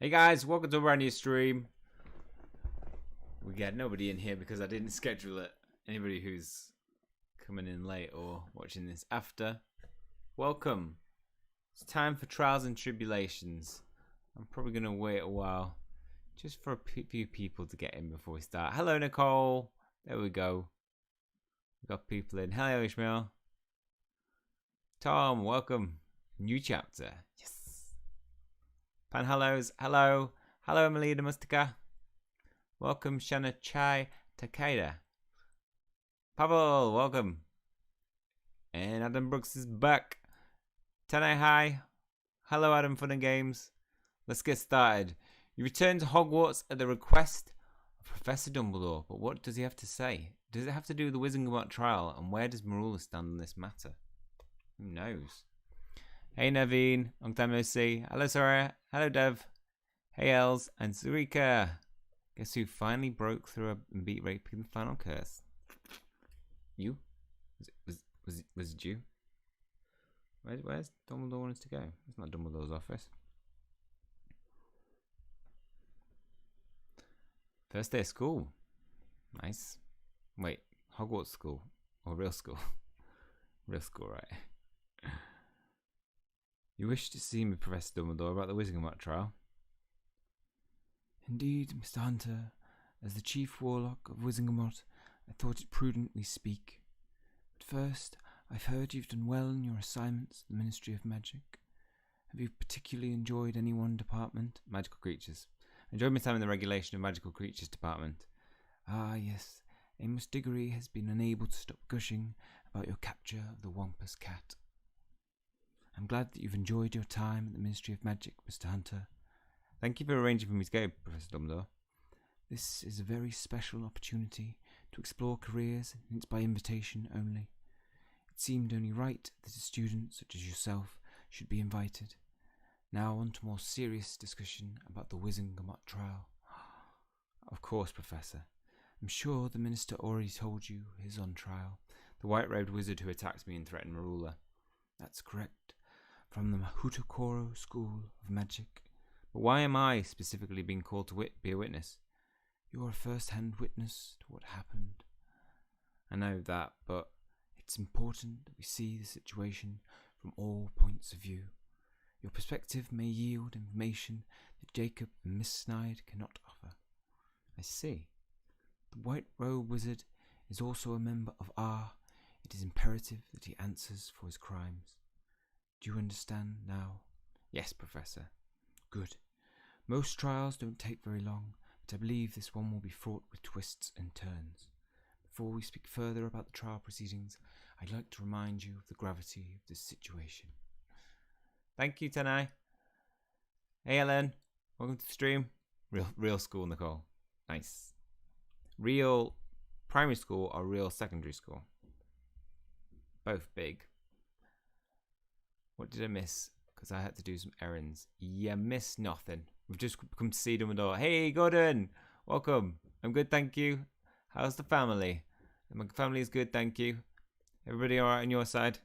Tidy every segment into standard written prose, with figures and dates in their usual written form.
Hey guys, welcome to a brand new stream. We got nobody in here because I didn't schedule it. Anybody who's coming in late or watching this after, welcome. It's time for Trials and Tribulations. I'm probably going to wait a while just for a few people to get in before we start. Hello Nicole. There we go. We've got people in. Hello Ishmael. Tom, welcome. New chapter. Yes. Pan hellos, hello. Hello Melina Mustika. Welcome Shana Chai Takeda. Pavel, welcome. And Adam Brooks is back. Tanai, hi. Hello Adam Fun and Games. Let's get started. You return to Hogwarts at the request of Professor Dumbledore, but what does he have to say? Does it have to do with the Wizengamot trial, and where does Merula stand on this matter? Who knows? Hey Naveen, long time no see. Hello Sarah, hello Dev. Hey Els and Zurika. Guess who finally broke through and beat Raping the final curse? You? Was it you? Where's Dumbledore wants to go? It's not Dumbledore's office. First day of school. Nice. Wait, Hogwarts school or real school? Real school, right? You wish to see me, Professor Dumbledore, about the Wizengamot trial? Indeed, Mr. Hunter. As the Chief Warlock of Wizengamot, I thought it prudent we speak. But first, I've heard you've done well in your assignments at the Ministry of Magic. Have you particularly enjoyed any one department? Magical creatures. I enjoyed my time in the Regulation of Magical Creatures department. Ah, yes. Amos Diggory has been unable to stop gushing about your capture of the Wampus cat. I'm glad that you've enjoyed your time at the Ministry of Magic, Mr. Hunter. Thank you for arranging for me to go, Professor Dumbledore. This is a very special opportunity to explore careers, and it's by invitation only. It seemed only right that a student such as yourself should be invited. Now on to more serious discussion about the Wizengamot trial. Of course, Professor. I'm sure the Minister already told you he is on trial. The white-robed wizard who attacked me and threatened Merula. That's correct. From the Mahutakoro School of Magic. But why am I specifically being called to be a witness? You are a first-hand witness to what happened. I know that, but it's important that we see the situation from all points of view. Your perspective may yield information that Jacob and Miss Snide cannot offer. I see. The White Robe Wizard is also a member of R. It is imperative that he answers for his crimes. Do you understand now? Yes, Professor. Good. Most trials don't take very long, but I believe this one will be fraught with twists and turns. Before we speak further about the trial proceedings, I'd like to remind you of the gravity of this situation. Thank you, Tanai. Hey, Ellen. Welcome to the stream. Real school, Nicole. Nice. Real primary school or real secondary school? Both big. What did I miss? Because I had to do some errands. Yeah, missed nothing. We've just come to see Dumbledore. Hey, Gordon. Welcome. I'm good, thank you. How's the family? My family is good, thank you. Everybody all right on your side?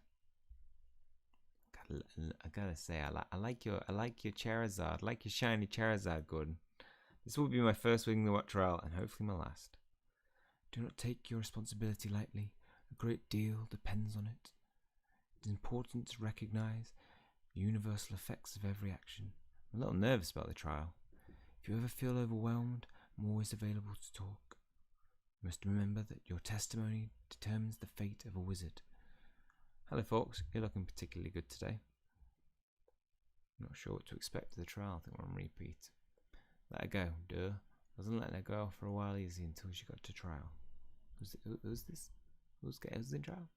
I gotta say, I like your Charizard. I like your shiny Charizard, Gordon. This will be my first Wizengamot trial, and hopefully my last. Do not take your responsibility lightly. A great deal depends on it. It is important to recognize the universal effects of every action. I'm a little nervous about the trial. If you ever feel overwhelmed, I'm always available to talk. You must remember that your testimony determines the fate of a wizard. Hello folks, you're looking particularly good today. I'm not sure what to expect of the trial. I think we're on repeat. Let her go, duh. I wasn't letting her go for a while easy until she got to trial. Who's this? Who's in trial?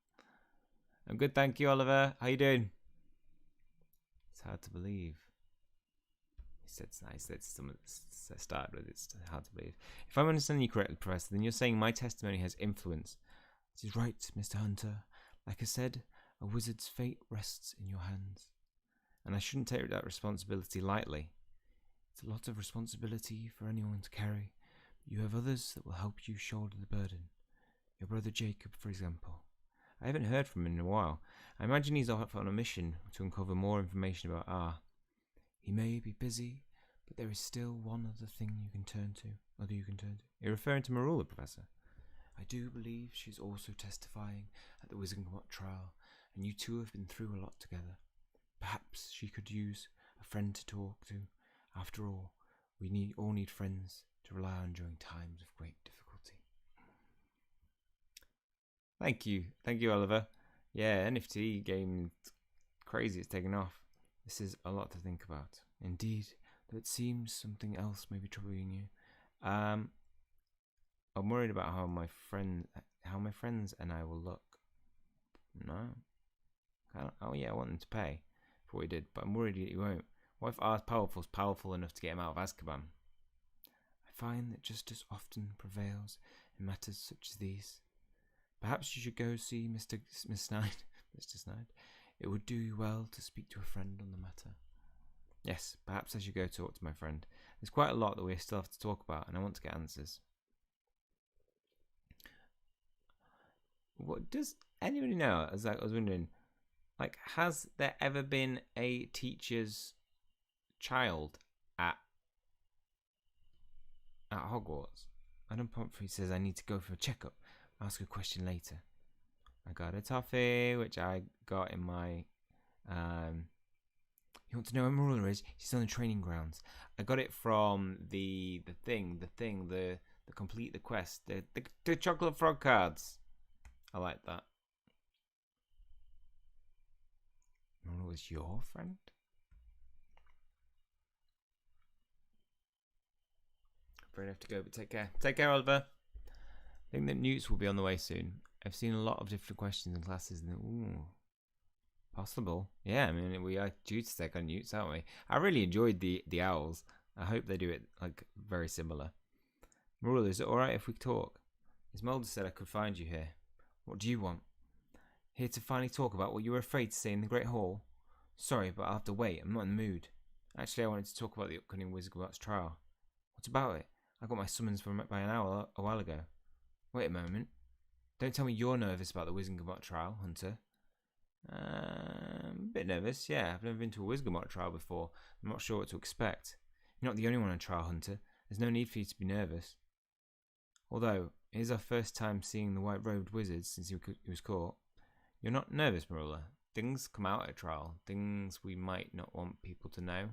I'm good, thank you, Oliver. How you doing? It's hard to believe. He said someone started with it's hard to believe. If I'm understanding you correctly, Professor, then you're saying my testimony has influence. It is right, Mr. Hunter. Like I said, a wizard's fate rests in your hands. And I shouldn't take that responsibility lightly. It's a lot of responsibility for anyone to carry. But you have others that will help you shoulder the burden. Your brother Jacob, for example. I haven't heard from him in a while. I imagine he's off on a mission to uncover more information about R. He may be busy, But there is still one other thing you can turn to. You're referring to Merula, Professor? I do believe she's also testifying at the Wizengamot trial, and you two have been through a lot together. Perhaps she could use a friend to talk to. After all, we all need friends to rely on during times of great difficulty. Thank you, Oliver. Yeah, NFT game, crazy, it's taken off. This is a lot to think about. Indeed, though it seems something else may be troubling you. I'm worried about how my friends and I will look. No. Oh yeah, I want them to pay for what he did, but I'm worried that he won't. What if Ars Powerful's powerful enough to get him out of Azkaban? I find that justice often prevails in matters such as these. Perhaps you should go see Miss Snide. Mr. Snide. It would do you well to speak to a friend on the matter. Yes, perhaps I should go talk to my friend. There's quite a lot that we still have to talk about, and I want to get answers. What does anybody know? As I was wondering, has there ever been a teacher's child at Hogwarts? Adam Pumphrey says I need to go for a checkup. I'll ask a question later. I got a toffee, which I got in my. You want to know where Merula is? She's on the training grounds. I got it from the complete the quest, the chocolate frog cards. I like that. Merula was your friend? Afraid I have to go, but take care. Take care, Oliver. I think that Newts will be on the way soon. I've seen a lot of different questions in classes, and possible. Yeah, I mean, we are due to take on Newts, aren't we? I really enjoyed the owls. I hope they do it very similar. Merula, is it alright if we talk? Esmeralda said I could find you here. What do you want? Here to finally talk about what you were afraid to say in the Great Hall? Sorry, but I'll have to wait. I'm not in the mood. Actually, I wanted to talk about the upcoming Wizengamot's trial. What about it? I got my summons by an hour a while ago. Wait a moment. Don't tell me you're nervous about the Wizengamot trial, Hunter. I'm a bit nervous, yeah. I've never been to a Wizengamot trial before. I'm not sure what to expect. You're not the only one on trial, Hunter. There's no need for you to be nervous. Although, it is our first time seeing the white-robed wizard since he was caught. You're not nervous, Merula. Things come out at trial. Things we might not want people to know.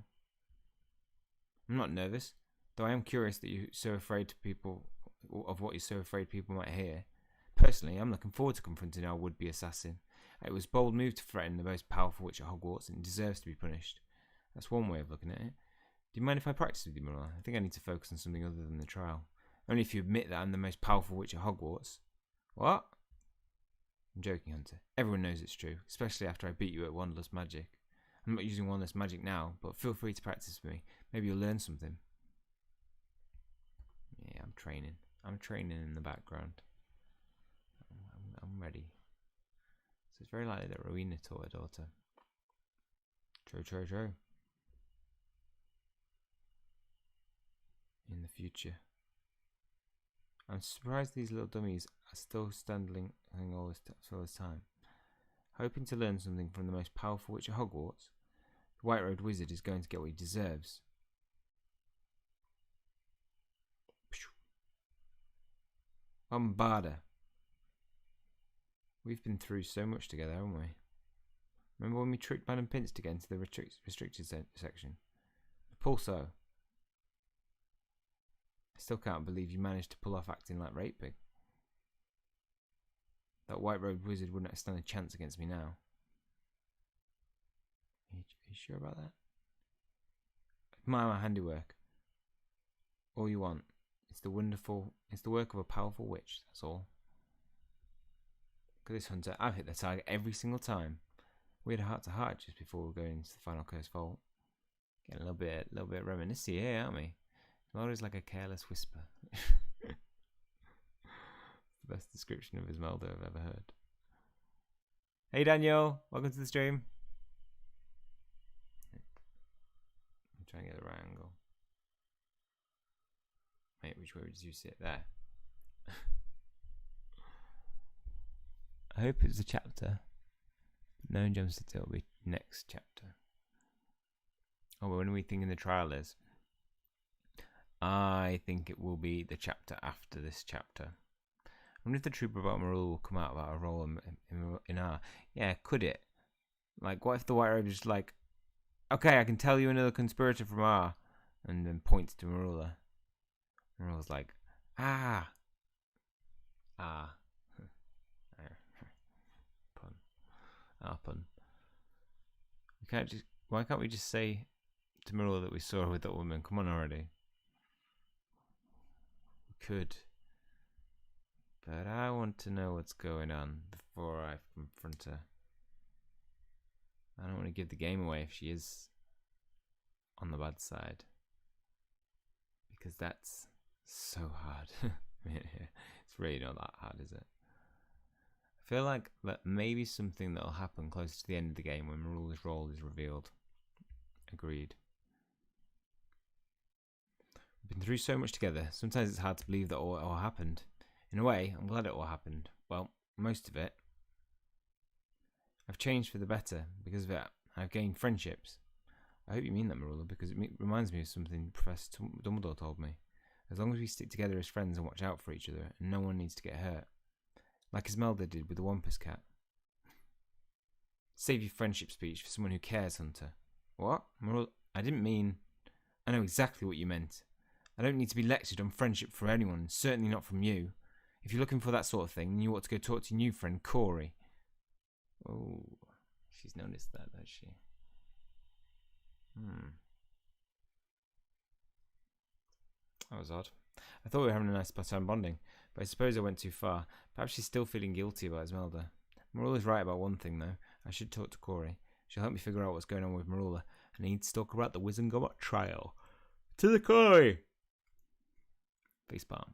I'm not nervous, though I am curious that you're so afraid of what you're so afraid people might hear. Personally, I'm looking forward to confronting our would-be assassin. It was a bold move to threaten the most powerful witch at Hogwarts, and it deserves to be punished. That's one way of looking at it. Do you mind if I practice with you, Merula? I think I need to focus on something other than the trial. Only if you admit that I'm the most powerful witch at Hogwarts. What? I'm joking, Hunter. Everyone knows it's true, especially after I beat you at Wandless Magic. I'm not using Wandless Magic now, but feel free to practice with me. Maybe you'll learn something. Yeah, I'm training. I'm training in the background. I'm ready. So it's very likely that Rowena taught her daughter. True. In the future. I'm surprised these little dummies are still standing all this time. Hoping to learn something from the most powerful witch at Hogwarts, the white-robed wizard is going to get what he deserves. Bombarda. We've been through so much together, haven't we? Remember when we tricked Madam Pince to get into the restricted section? Pulso. I still can't believe you managed to pull off acting like Rape Pig. That white-robed wizard wouldn't stand a chance against me now. Are you sure about that? Admire my handiwork. All you want. It's the work of a powerful witch, that's all. Look at this, Hunter. I've hit the target every single time. We had a heart-to-heart just before we were going into the final curse vault. Getting a little bit reminiscent here, aren't we? Esmeralda's like a careless whisper. The best description of Esmeralda I've ever heard. Hey Daniel, welcome to the stream. I'm trying to get the right angle. Mate, which way did you sit? There. I hope it's a chapter. No one jumps it, it'll be next chapter. Oh, well, when are we thinking the trial is? I think it will be the chapter after this chapter. I wonder if the truth about Merula will come out about a role in R. Yeah, could it? Like, what if the White Raven is just like, okay, I can tell you another conspirator from R, and then points to Merula. Merula's like, ah. Pun. Pun. Why can't we just say to Merula that we saw her with that woman? Come on already. We could. But I want to know what's going on before I confront her. I don't want to give the game away if she is on the bad side. Because that's so hard. It's really not that hard, is it? I feel like that may be something that'll happen close to the end of the game when Merula's role is revealed. Agreed. We've been through so much together. Sometimes it's hard to believe that all happened. In a way, I'm glad it all happened. Well, most of it. I've changed for the better because of it. I've gained friendships. I hope you mean that, Merula, because it reminds me of something Professor Dumbledore told me. As long as we stick together as friends and watch out for each other, and no one needs to get hurt. Like Esmeralda did with the Wampus cat. Save your friendship speech for someone who cares, Hunter. What? Merula, I didn't mean... I know exactly what you meant. I don't need to be lectured on friendship for anyone, certainly not from you. If you're looking for that sort of thing, then you ought to go talk to your new friend, Corey. Oh, she's noticed that, has she? That was odd. I thought we were having a nice time bonding, but I suppose I went too far. Perhaps she's still feeling guilty about Esmeralda. Merula's right about one thing, though. I should talk to Corey. She'll help me figure out what's going on with Merula. I need to talk about the Wizengamot trial. To the Corey! Facepalm.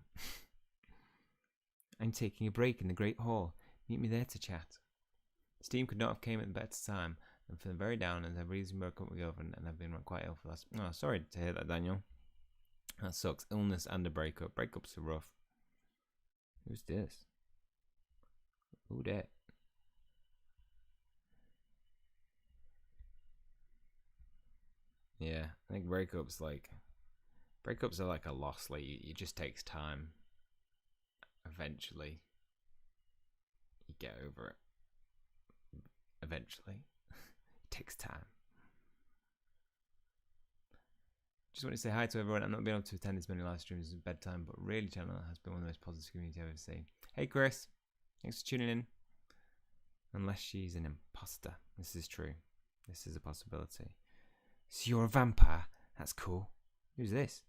I'm taking a break in the Great Hall. Meet me there to chat. Steam could not have came at a better time. I'm feeling very down and I've recently broken up with my girlfriend and I've been quite ill for the last... Oh, sorry to hear that, Daniel. That sucks. Illness and a breakup. Breakups are rough. Who's this? Who that? Yeah, I think breakups are like a loss. Like it just takes time. Eventually, you get over it. Eventually, it takes time. Just want to say hi to everyone. I'm not being able to attend as many live streams as bedtime, but really, channel has been one of the most positive community I've ever seen. Hey, Chris, thanks for tuning in. Unless she's an imposter, this is true. This is a possibility. So you're a vampire? That's cool. Who's this?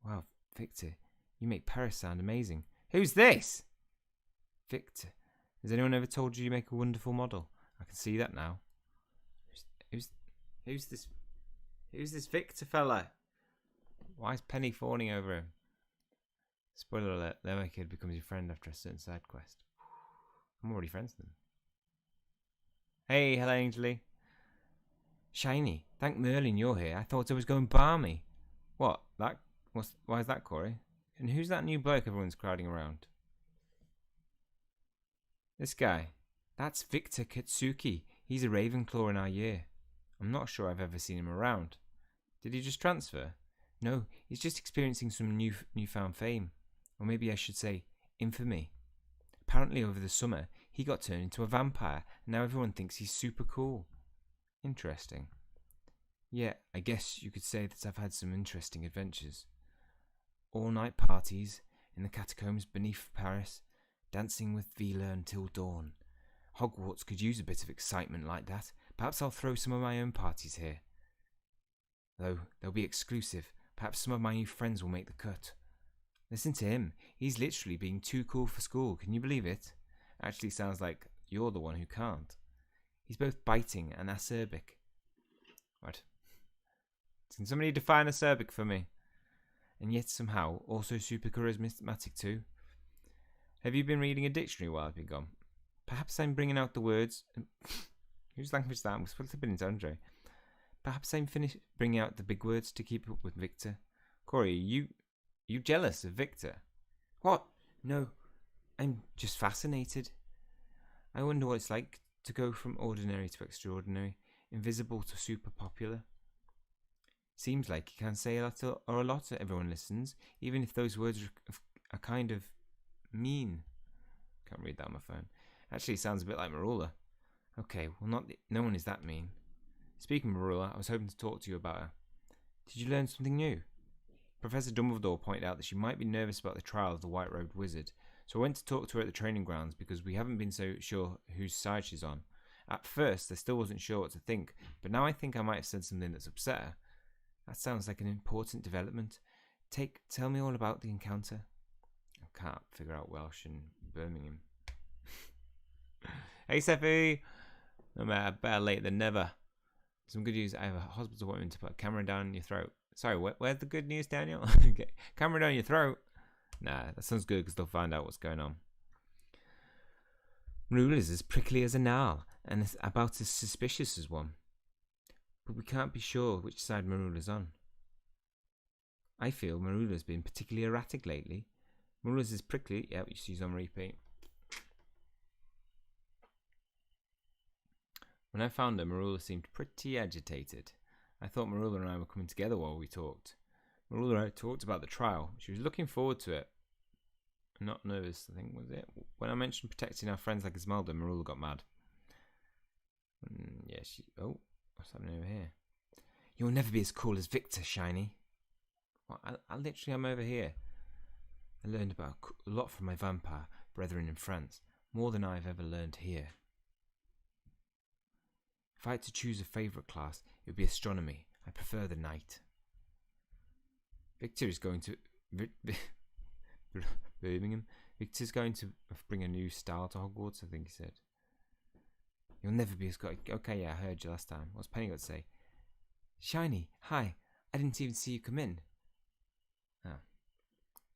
Wow, Victor, you make Paris sound amazing. Who's this? Victor. Has anyone ever told you make a wonderful model? I can see that now. Who's this? Who's this Victor fella? Why is Penny fawning over him? Spoiler alert, the other kid becomes your friend after a certain side quest. I'm already friends with them. Hey, hello, Angelie. Shiny, thank Merlin you're here. I thought I was going balmy. What? Why is that, Corey? And who's that new bloke everyone's crowding around? This guy. That's Victor Katsuki. He's a Ravenclaw in our year. I'm not sure I've ever seen him around. Did he just transfer? No, he's just experiencing some newfound fame. Or maybe I should say, infamy. Apparently over the summer, he got turned into a vampire, and now everyone thinks he's super cool. Interesting. Yeah, I guess you could say that I've had some interesting adventures. All-night parties in the catacombs beneath Paris, dancing with Vila until dawn. Hogwarts could use a bit of excitement like that. Perhaps I'll throw some of my own parties here. Though they'll be exclusive. Perhaps some of my new friends will make the cut. Listen to him. He's literally being too cool for school. Can you believe it? Actually sounds like you're the one who can't. He's both biting and acerbic. What? Can somebody define acerbic for me? And yet somehow also super charismatic too. Have you been reading a dictionary while I've been gone? Perhaps I'm bringing out the words... Whose language is that? I'm supposed to have been in Andre. Perhaps I'm finished bringing out the big words to keep up with Victor. Corey, you jealous of Victor? What? No, I'm just fascinated. I wonder what it's like to go from ordinary to extraordinary, invisible to super popular. Seems like you can say a lot to everyone listens, even if those words are kind of mean. Can't read that on my phone. Actually, it sounds a bit like Merula. Okay, well, no one is that mean. Speaking of Merula, I was hoping to talk to you about her. Did you learn something new? Professor Dumbledore pointed out that she might be nervous about the trial of the white-robed wizard, so I went to talk to her at the training grounds because we haven't been so sure whose side she's on. At first, I still wasn't sure what to think, but now I think I might have said something that's upset her. That sounds like an important development. Tell me all about the encounter. I can't figure out Welsh and Birmingham. Hey, Sephi! No matter, better late than never. Some good news. I have a hospital appointment to put a camera down your throat. Sorry, where's the good news, Daniel? Okay. Camera down your throat. Nah, that sounds good because they'll find out what's going on. Merula's as prickly as a gnarl and about as suspicious as one. But we can't be sure which side Merula's on. I feel Merula's been particularly erratic lately. Merula's is prickly. Yeah, she's on repeat. When I found her, Merula seemed pretty agitated. I thought Merula and I were coming together while we talked. Merula and I talked about the trial. She was looking forward to it. Not nervous, I think, was it? When I mentioned protecting our friends like Esmeralda, Merula got mad. Oh, what's happening over here? You'll never be as cool as Victor, Shiny. Well, I literally am over here. I learned about a lot from my vampire brethren in France. More than I've ever learned here. If I had to choose a favourite class, it would be astronomy. I prefer the night. Victor is going to... Birmingham? Victor's going to bring a new style to Hogwarts, I think he said. You'll never be as good... Okay, yeah, I heard you last time. What's Penny got to say? Shiny, hi. I didn't even see you come in. Oh.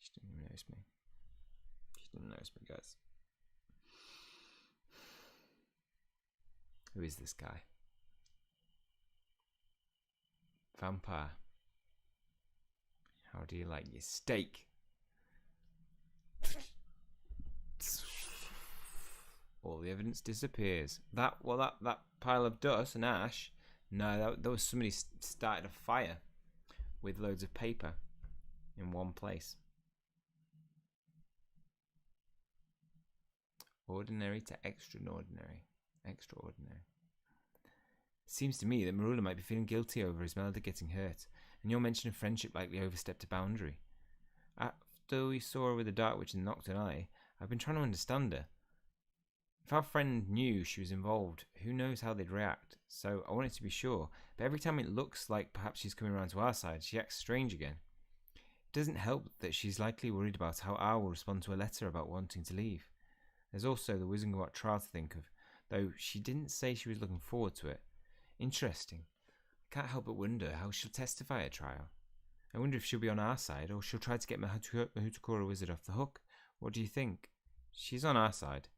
She didn't even notice me. She didn't notice me, guys. Who is this guy? Vampire. How do you like your steak? All the evidence disappears. That pile of dust and ash. No, that was somebody started a fire with loads of paper in one place. Ordinary to extraordinary. Extraordinary. Seems to me that Merula might be feeling guilty over Esmeralda getting hurt, and your mention of friendship likely overstepped a boundary. After we saw her with the Dark Witch and knocked an eye, I've been trying to understand her. If our friend knew she was involved, who knows how they'd react, so I wanted to be sure, but every time it looks like perhaps she's coming around to our side, she acts strange again. It doesn't help that she's likely worried about how I will respond to a letter about wanting to leave. There's also the Wizengamot trial to think of, though she didn't say she was looking forward to it. Interesting. I can't help but wonder how she'll testify at trial. I wonder if she'll be on our side, or she'll try to get Mahutukora Wizard off the hook. What do you think? She's on our side.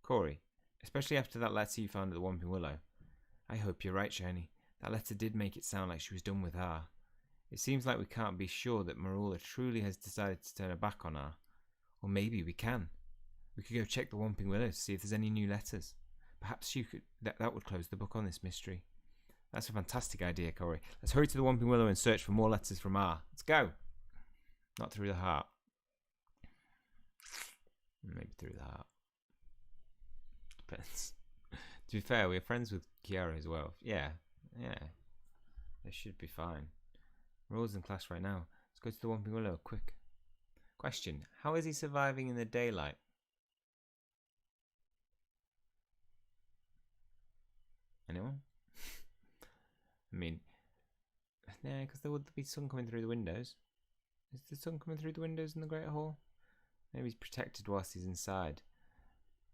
Corey, especially after that letter you found at the Whomping Willow. I hope you're right, Shiny. That letter did make it sound like she was done with her. It seems like we can't be sure that Merula truly has decided to turn her back on her. Or maybe we can. We could go check the Whomping Willow to see if there's any new letters. Perhaps you could. That would close the book on this mystery. That's a fantastic idea, Corey. Let's hurry to the Whomping Willow and search for more letters from R. Let's go. Not through the heart. Maybe through the heart. Depends. To be fair, we're friends with Kiara as well. Yeah. They should be fine. We're all in class right now. Let's go to the Whomping Willow, quick. Question. How is he surviving in the daylight? Anyone? I mean, yeah, because there would be sun coming through the windows. Is the sun coming through the windows in the Great Hall? Maybe he's protected whilst he's inside.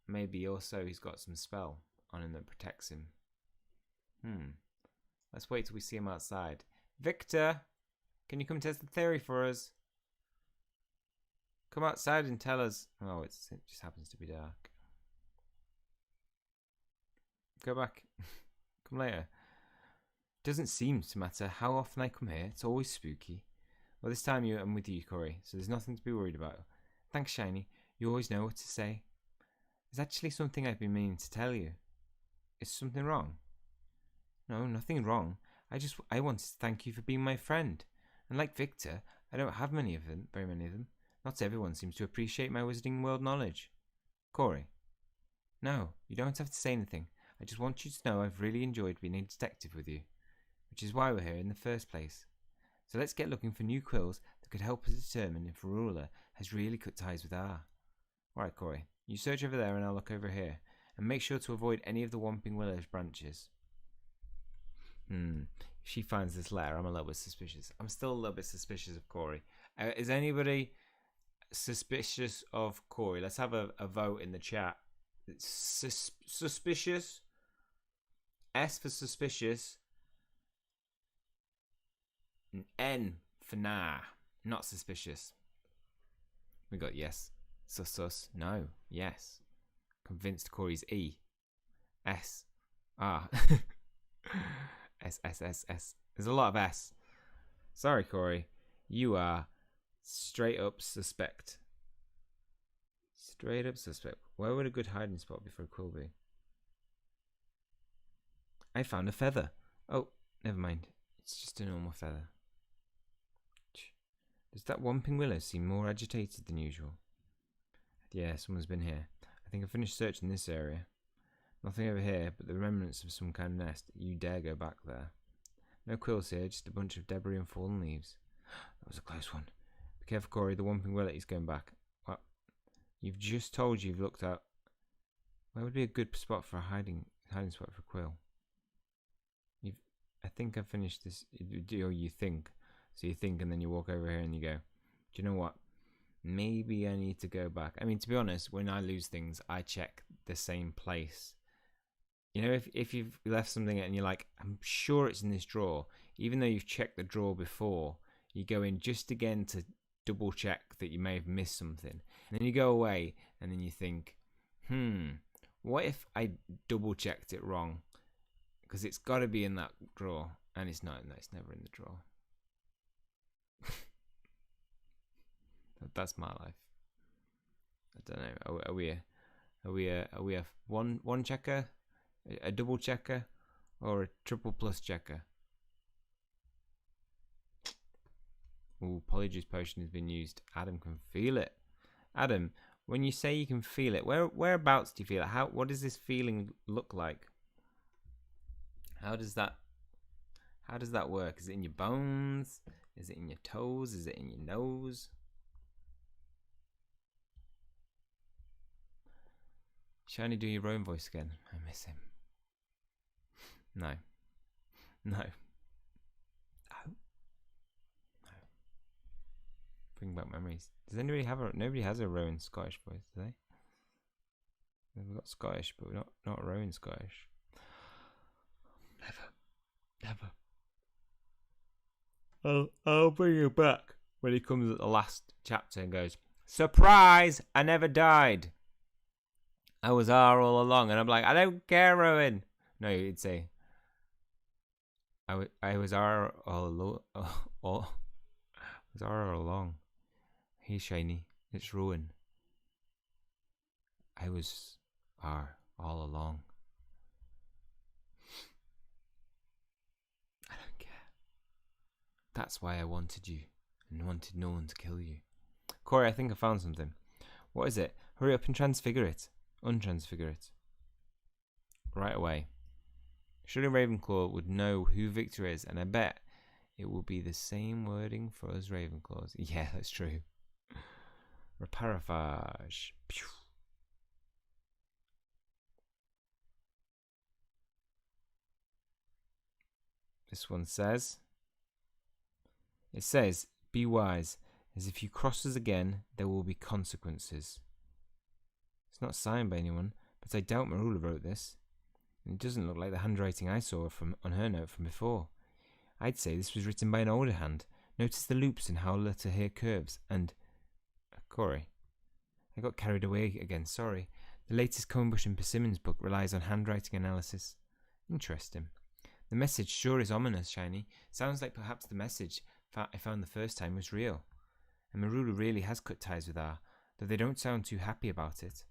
Maybe also he's got some spell on him that protects him. Let's wait till we see him outside. Victor! Can you come test the theory for us? Come outside and tell us. Oh, it just happens to be dark. Go back. Come later. Doesn't seem to matter how often I come here. It's always spooky. Well, this time I'm with you, Corey, so there's nothing to be worried about. Thanks, Shiny. You always know what to say. There's actually something I've been meaning to tell you. Is something wrong? No, nothing wrong. I wanted to thank you for being my friend. And like Victor, I don't have very many of them. Not everyone seems to appreciate my Wizarding World knowledge. Corey. No, you don't have to say anything. I just want you to know I've really enjoyed being a detective with you, which is why we're here in the first place. So let's get looking for new quills that could help us determine if Merula has really cut ties with R. Alright, Corey, you search over there and I'll look over here, and make sure to avoid any of the Whomping Willow's branches. If she finds this letter, I'm a little bit suspicious. I'm still a little bit suspicious of Corey. Is anybody suspicious of Corey? Let's have a vote in the chat. Suspicious. S for suspicious. N for nah. Not suspicious. We got yes. Sus. No. Yes. Convinced Corey's E. S. R. S. There's a lot of S. Sorry, Corey. You are straight up suspect. Straight up suspect. Where would a good hiding spot be for a quill be? I found a feather. Oh, never mind. It's just a normal feather. Does that Whomping Willow seem more agitated than usual? Yeah, someone's been here. I think I finished searching this area. Nothing over here but the remnants of some kind of nest. You dare go back there. No quills here, just a bunch of debris and fallen leaves. That was a close one. Be careful, Corey. The Whomping Willow is going back. What? You've just told you've looked out. Where would be a good spot for a hiding spot for a quill? I think I've finished this. Or you think. So you think and then you walk over here and you go, do you know what? Maybe I need to go back. I mean, to be honest, when I lose things, I check the same place. You know, if you've left something and you're like, I'm sure it's in this drawer, even though you've checked the drawer before, you go in just again to double check that you may have missed something. And then you go away and then you think, what if I double checked it wrong? Because it's got to be in that drawer. And it's not. No, it's never in the drawer. That's my life. I don't know. Are we a one checker, a double checker, or a triple plus checker? Ooh, Polyjuice potion has been used. Adam can feel it. Adam, when you say you can feel it, whereabouts do you feel it? What does this feeling look like? How does that work? Is it in your bones? Is it in your toes? Is it in your nose? Shiny, do your own voice again. I miss him. No. Bring back memories. Does anybody have nobody has a Rowan Scottish voice, do they? We've got Scottish, but we're not Rowan Scottish. Never. I'll bring you back when he comes at the last chapter and goes, surprise! I never died. I was R all along, and I'm like, I don't care, Rowan. No, he'd say, I was R all along. Hey, Shiny, it's Rowan. I was R all along. I don't care. That's why I wanted you, and wanted no one to kill you. Corey, I think I found something. What is it? Hurry up and transfigure it. Untransfigure it. Right away. Surely Ravenclaw would know who Victor is, and I bet it will be the same wording for us Ravenclaws. Yeah, that's true. Reparafage. Pew. This one says, it says, be wise, as if you cross us again, there will be consequences. It's not signed by anyone, but I doubt Merula wrote this. And it doesn't look like the handwriting I saw on her note from before. I'd say this was written by an older hand. Notice the loops and how the letter here curves. And... Corey. I got carried away again, sorry. The latest Conebush and Persimmons book relies on handwriting analysis. Interesting. The message sure is ominous, Shiny. Sounds like perhaps the message I found the first time was real. And Merula really has cut ties with R, though they don't sound too happy about it.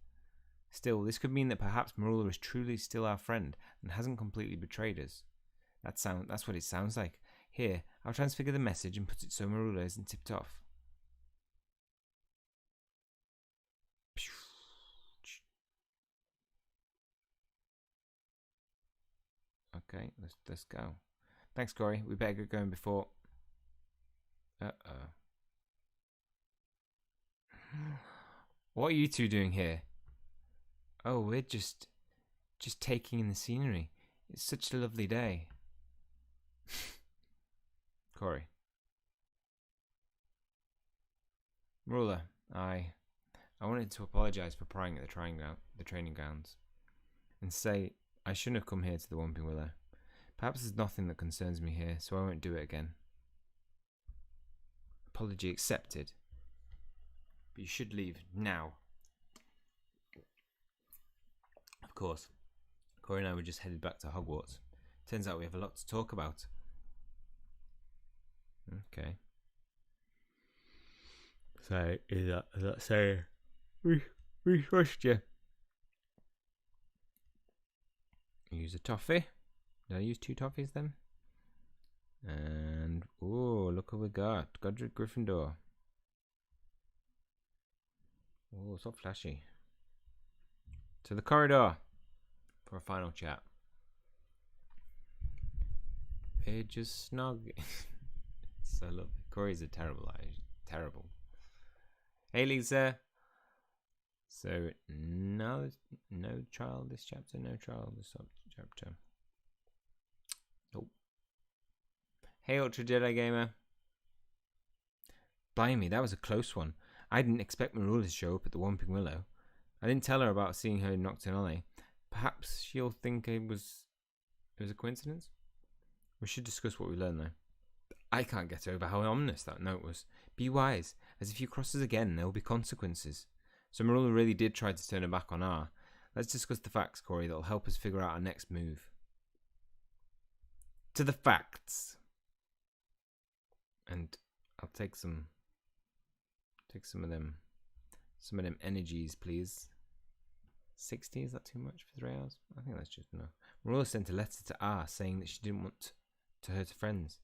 Still, this could mean that perhaps Merula is truly still our friend and hasn't completely betrayed us. That's what it sounds like. Here, I'll transfigure the message and put it so Merula isn't tipped off. Okay, let's go. Thanks, Corey. We better get going before. What are you two doing here? Oh, we're just taking in the scenery. It's such a lovely day. Corey. Merula, I wanted to apologise for prying at the training grounds, and say I shouldn't have come here to the Whomping Willow. Perhaps there's nothing that concerns me here, so I won't do it again. Apology accepted. But you should leave now. Of course, Corey and I were just headed back to Hogwarts. Turns out we have a lot to talk about. Okay. So, is that saying we trust you? Use a toffee. Did I use 2 toffees then? And, oh, look what we got. Godric Gryffindor. Oh, so flashy. To the corridor for a final chat. We're just snog. So lovely. Corey's a terrible. Hey, Lisa. So, no trial this chapter. No trial this chapter. Nope. Hey, Ultra Jedi Gamer. Blimey, that was a close one. I didn't expect Merula to show up at the Whomping Willow. I didn't tell her about seeing her in Nocturnale. Perhaps she'll think it was a coincidence. We should discuss what we learned, though. I can't get over how ominous that note was. Be wise, as if you cross us again, there will be consequences. So Merula really did try to turn her back on R. Let's discuss the facts, Corey, that'll help us figure out our next move. To the facts. And I'll take some of them energies, please. 60, is that too much for 3 hours? I think that's just enough. Merula sent a letter to R saying that she didn't want to hurt her friends.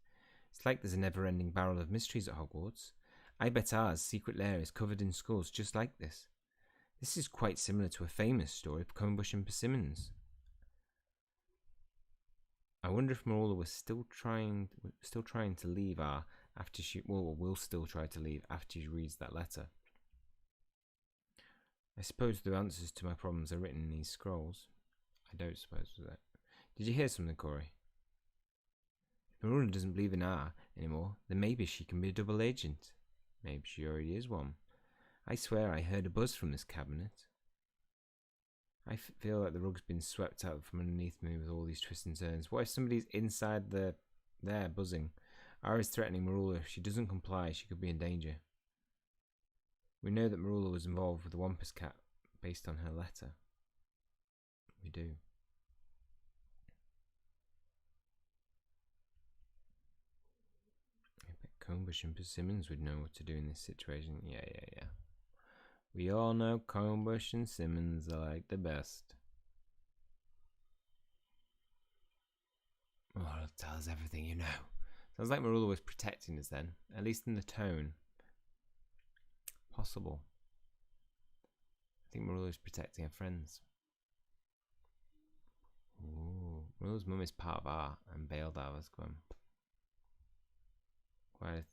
It's like there's a never-ending barrel of mysteries at Hogwarts. I bet R's secret lair is covered in skulls just like this. This is quite similar to a famous story of Conebush and Persimmons. I wonder if Merula was still trying to leave R after she will still try to leave after she reads that letter. I suppose the answers to my problems are written in these scrolls. I don't suppose that. Did you hear something, Corey? If Merula doesn't believe in R anymore, then maybe she can be a double agent. Maybe she already is one. I swear I heard a buzz from this cabinet. I feel like the rug's been swept out from underneath me with all these twists and turns. What if somebody's inside there buzzing? R is threatening Merula. If she doesn't comply, she could be in danger. We know that Merula was involved with the Wampus Cat based on her letter. We do. I bet Conebush and Persimmons would know what to do in this situation. Yeah. We all know Conebush and Simmons are like the best. Oh, it'll tell us everything you know. Sounds like Merula was protecting us then, at least in the tone. Possible. I think Merula is protecting her friends. Ooh, Merula's mum is part of R and bailed out of Azkaban. Quite a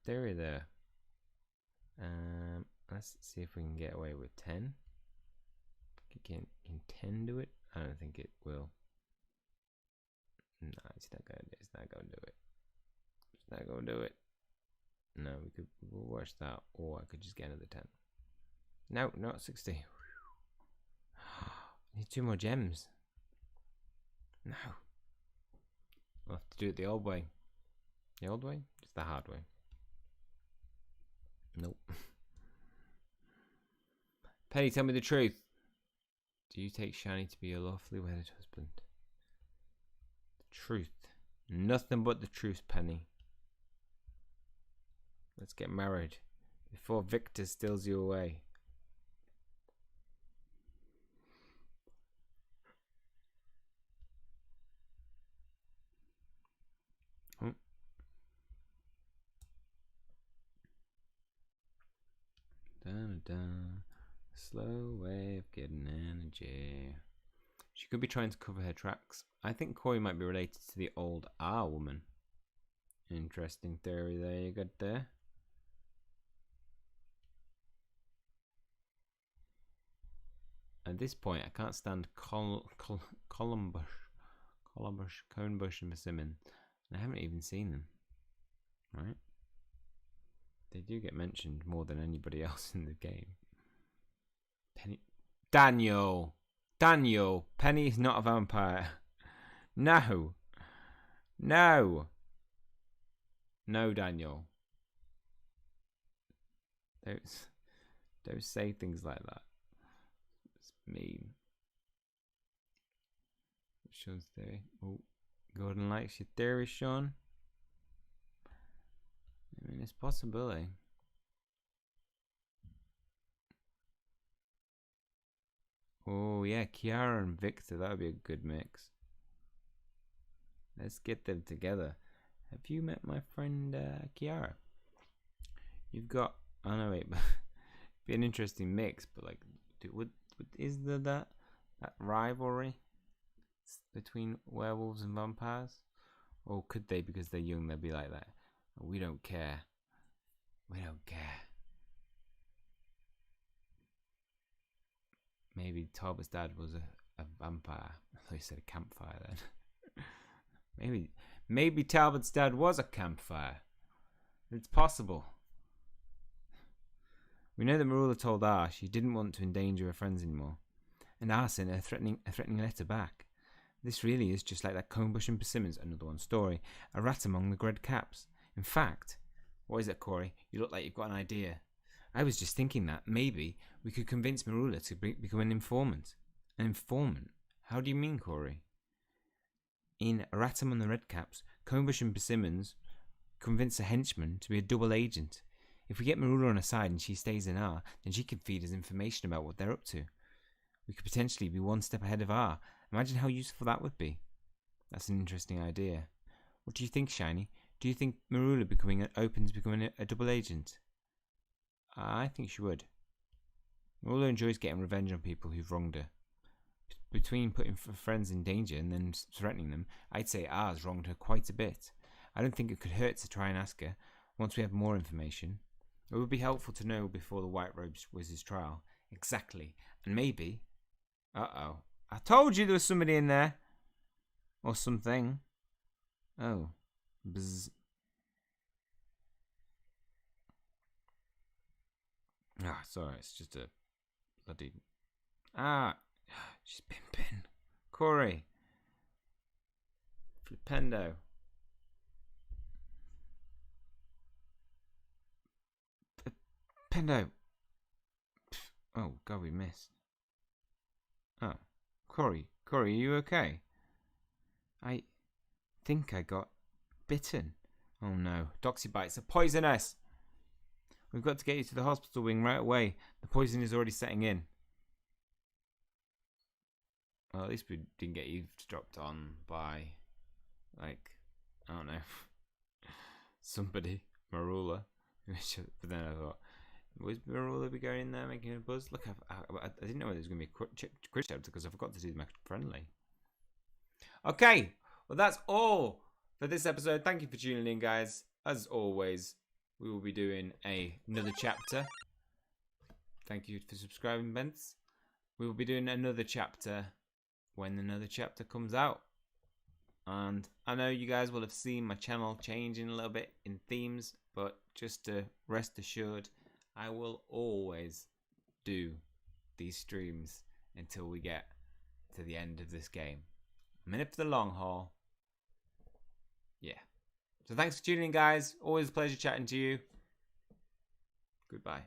theory there. Let's see if we can get away with 10. Can 10 do it? I don't think it will. No, it's not gonna do it. It's not gonna do it. No, we'll watch that, or I could just get another 10. No, not 60. I need 2 more gems. No. I'll have to do it the old way. The old way? Just the hard way. Nope. Penny, tell me the truth. Do you take Shiny to be your lawfully wedded husband? The truth. Nothing but the truth, Penny. Let's get married before Victor steals you away. Slow way of getting energy. She could be trying to cover her tracks. I think Corey might be related to the old R woman. Interesting theory there you got there. At this point, I can't stand Conebush, and Persimmon. And I haven't even seen them. Right? They do get mentioned more than anybody else in the game. Penny. Daniel! Penny is not a vampire. No! No, Daniel. Don't say things like that. It's mean. Sean's theory. Oh, Gordon likes your theory, Sean. I mean, it's a possibility. Oh, yeah, Kiara and Victor. That would be a good mix. Let's get them together. Have you met my friend Kiara? You've got... Oh, no, wait. Be an interesting mix, but, like, is there that rivalry between werewolves and vampires? Or could they, because they're young, they'll be like that? We don't care. We don't care. Maybe Talbot's dad was a vampire. I thought he said a campfire then. Maybe Talbot's dad was a campfire. It's possible. We know that Merula told R she didn't want to endanger her friends anymore, and R sent a threatening letter back. This really is just like that Conebush and Persimmons, another one story, a rat among the red caps. In fact, what is it, Corey? You look like you've got an idea. I was just thinking that maybe we could convince Merula to become an informant. An informant? How do you mean, Corey? In A Rat Among the Redcaps, Conebush and Persimmons convince a henchman to be a double agent. If we get Merula on her side and she stays in R, then she can feed us information about what they're up to. We could potentially be one step ahead of R. Imagine how useful that would be. That's an interesting idea. What do you think, Shiny? Do you think Merula becoming a double agent? I think she would. Merula enjoys getting revenge on people who've wronged her. Between putting friends in danger and then threatening them, I'd say R's wronged her quite a bit. I don't think it could hurt to try and ask her, once we have more information. It would be helpful to know before the White Robes Wizard's trial. Exactly. And maybe... Uh-oh. I told you there was somebody in there. Or something. Oh. Bzz. Ah, sorry, it's just a bloody... Ah, she's been pinned. Corey. Flipendo. Pendo. Oh, God, we missed. Oh. Corey, are you okay? I think I got bitten. Oh no, doxy bites are poisonous. We've got to get you to the hospital wing right away. The poison is already setting in. Well, at least we didn't get eavesdropped on by, like, I don't know, somebody, Merula. But then I thought, was Merula be going in there making a buzz? Look, I didn't know there was going to be a quiz chapter because I forgot to do my friendly. Okay, well that's all for this episode. Thank you for tuning in, guys. As always, we will be doing another chapter. Thank you for subscribing, Bents. We will be doing another chapter when another chapter comes out. And I know you guys will have seen my channel changing a little bit in themes, but just to rest assured, I will always do these streams until we get to the end of this game. I'm in it for the long haul. Yeah. So thanks for tuning in, guys. Always a pleasure chatting to you. Goodbye.